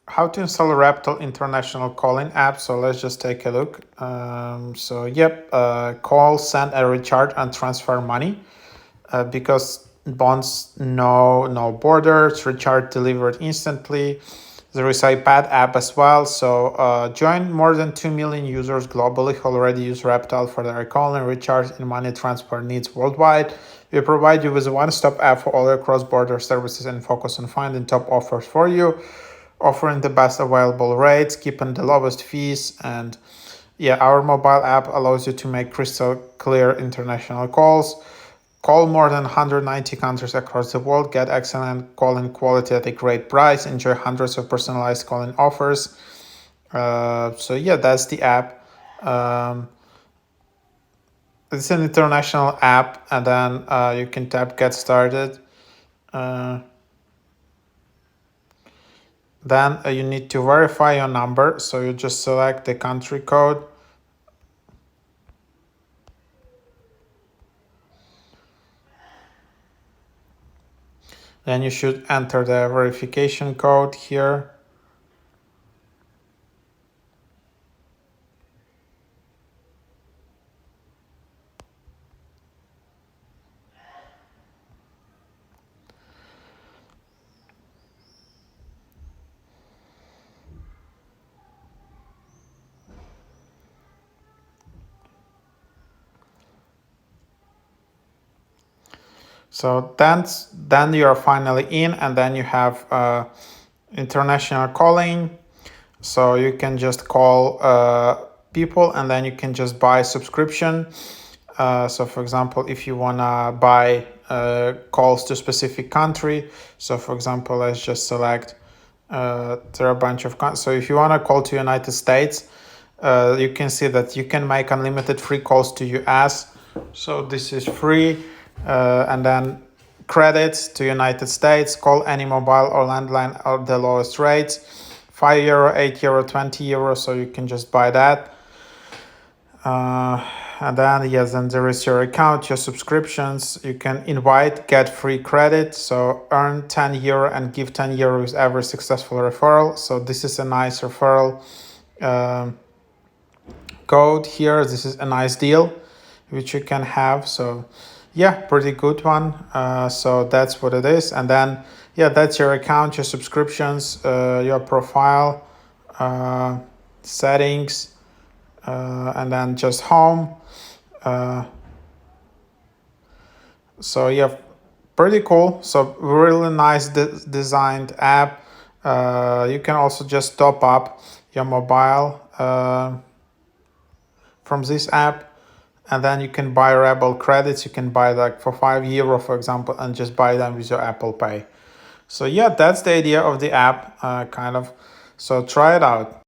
how to install Rebtel international calling app. So let's just take a look. Call, send, and recharge and transfer money. Because bonds no borders, recharge delivered instantly. There is iPad app as well. So join more than 2 million users globally who already use Rebtel for their calling, recharge, and money transfer needs worldwide. We provide you with a one-stop app for all your cross-border services and focus on finding top offers for you, offering the best available rates, keeping the lowest fees, and our mobile app allows you to make crystal clear international calls. Call more than 190 countries across the world, get excellent calling quality at a great price, enjoy hundreds of personalized calling offers. That's the app. It's an international app, and then you can tap Get Started. Then you need to verify your number, so you just select the country code. Then you should enter the verification code here. So then you are finally in, and then you have international calling. So you can just call people, and then you can just buy subscription. So for example, if you wanna buy calls to specific country, so for example, let's just select there are a bunch of so if you wanna call to United States, you can see that you can make unlimited free calls to US. So this is free. And then credits to United States, call any mobile or landline at the lowest rates, €5, €8, €20, so you can just buy that. And then then there is your account, your subscriptions. You can invite, get free credit, so earn €10 and give €10 with every successful referral. So this is a nice referral code here. This is a nice deal which you can have. So pretty good one. So that's what it is. And then that's your account, your subscriptions, your profile, settings, and then just home. Pretty cool. So really nice designed app. You can also just top up your mobile from this app. And then you can buy Rebel credits. You can buy like for €5, for example, and just buy them with your Apple Pay. So that's the idea of the app, kind of. So try it out.